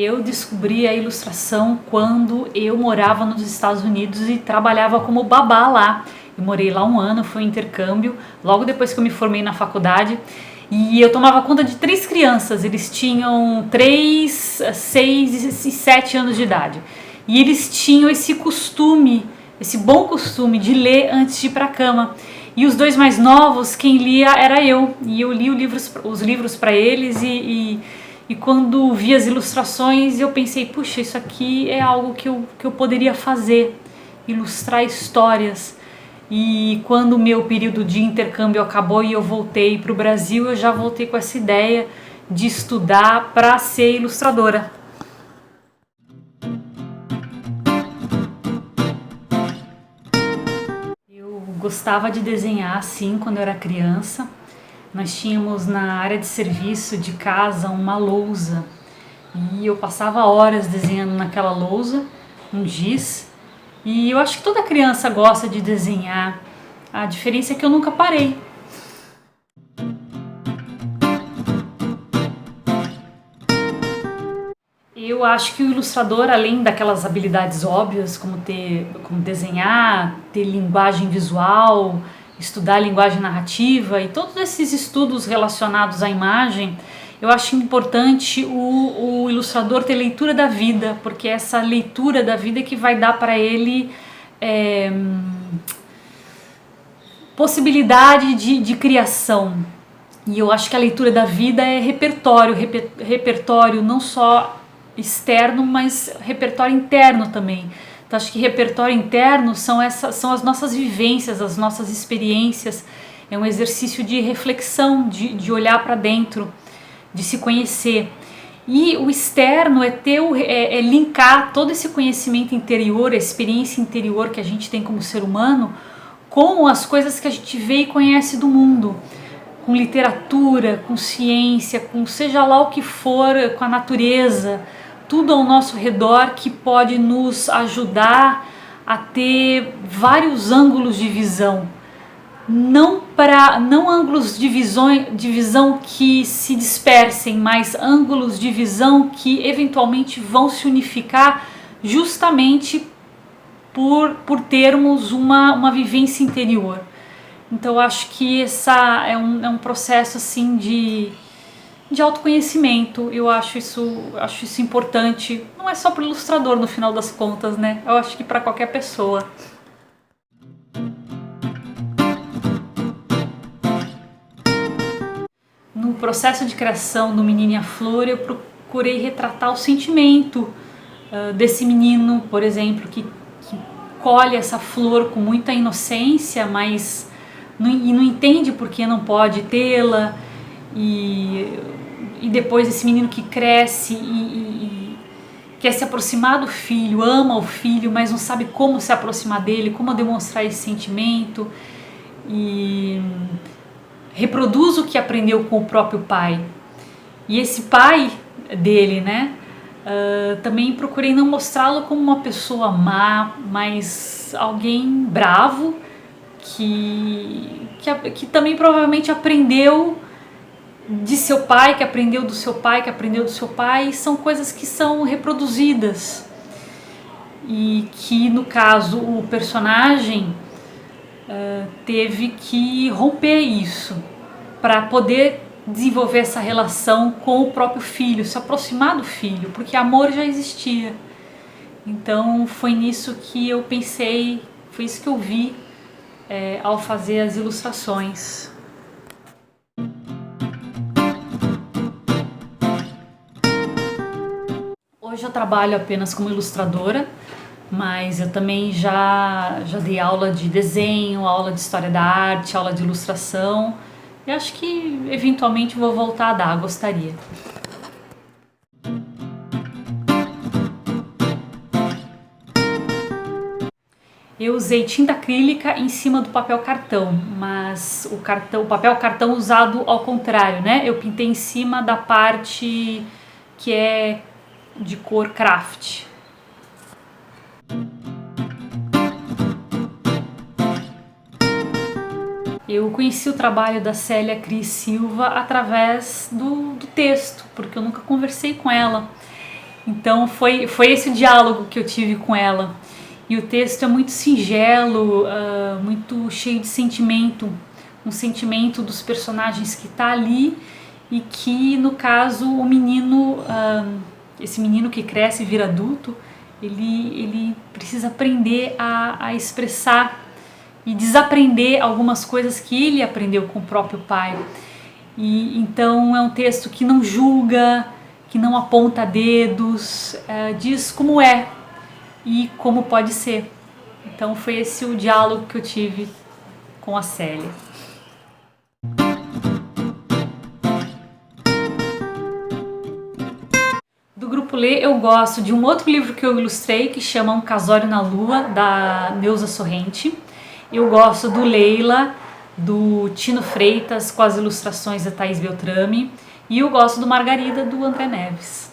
Eu descobri a ilustração quando eu morava nos Estados Unidos e trabalhava como babá lá. Eu morei lá um ano, foi um intercâmbio, logo depois que eu me formei na faculdade. E eu tomava conta de 3 crianças, eles tinham 3, 6 e 7 anos de idade. E eles tinham esse costume, esse bom costume de ler antes de ir para a cama. E os 2 mais novos, quem lia era eu. E eu li os livros para eles e quando vi as ilustrações eu pensei, puxa, isso aqui é algo que eu poderia fazer, ilustrar histórias. E quando o meu período de intercâmbio acabou e eu voltei para o Brasil, eu já voltei com essa ideia de estudar para ser ilustradora. Eu gostava de desenhar assim quando eu era criança. Nós tínhamos na área de serviço de casa uma lousa e eu passava horas desenhando naquela lousa, um giz. E eu acho que toda criança gosta de desenhar, a diferença é que eu nunca parei. Eu acho que o ilustrador, além daquelas habilidades óbvias, como desenhar, ter linguagem visual, estudar linguagem narrativa e todos esses estudos relacionados à imagem, eu acho importante o ilustrador ter leitura da vida, porque é essa leitura da vida que vai dar para ele possibilidade de criação. E eu acho que a leitura da vida é repertório não só externo, mas repertório interno também. Então acho que repertório interno são as nossas vivências, as nossas experiências. É um exercício de reflexão, de olhar para dentro, de se conhecer. E o externo é linkar todo esse conhecimento interior, a experiência interior que a gente tem como ser humano, com as coisas que a gente vê e conhece do mundo, com literatura, com ciência, com seja lá o que for, com a natureza, tudo ao nosso redor que pode nos ajudar a ter vários ângulos de visão. Não ângulos de visão que se dispersem, mas ângulos de visão que eventualmente vão se unificar justamente por termos uma vivência interior. Então eu acho que essa é um processo assim de autoconhecimento. Eu acho isso importante. Não é só para o ilustrador no final das contas, né? Eu acho que para qualquer pessoa. No processo de criação do Menino e a Flor, eu procurei retratar o sentimento desse menino, por exemplo, que colhe essa flor com muita inocência, mas não entende por que não pode tê-la, e depois esse menino que cresce e quer se aproximar do filho, ama o filho, mas não sabe como se aproximar dele, como demonstrar esse sentimento, e reproduz o que aprendeu com o próprio pai. E esse pai dele, né, também procurei não mostrá-lo como uma pessoa má, mas alguém bravo que também provavelmente aprendeu de seu pai, que aprendeu do seu pai, que aprendeu do seu pai, e são coisas que são reproduzidas. E que, no caso, o personagem teve que romper isso para poder desenvolver essa relação com o próprio filho, se aproximar do filho, porque amor já existia. Então foi nisso que eu pensei, foi isso que eu vi ao fazer as ilustrações. Hoje eu trabalho apenas como ilustradora, mas eu também já dei aula de desenho, aula de história da arte, aula de ilustração. Eu acho que eventualmente vou voltar a dar, gostaria. Eu usei tinta acrílica em cima do papel cartão, mas o papel cartão usado ao contrário, né? Eu pintei em cima da parte que é de cor craft. Eu conheci o trabalho da Célia Cris Silva através do texto, porque eu nunca conversei com ela. Então foi esse o diálogo que eu tive com ela. E o texto é muito singelo, muito cheio de sentimento, um sentimento dos personagens que está ali e que, no caso, o menino, esse menino que cresce e vira adulto, ele precisa aprender a expressar e desaprender algumas coisas que ele aprendeu com o próprio pai. E então é um texto que não julga, que não aponta dedos, diz como é e como pode ser. Então foi esse o diálogo que eu tive com a Célia. Do Grupo Lê eu gosto de um outro livro que eu ilustrei que chama Um Casório na Lua, da Neuza Sorrente. Eu gosto do Leila, do Tino Freitas, com as ilustrações da Thaís Beltrame. E eu gosto do Margarida, do André Neves.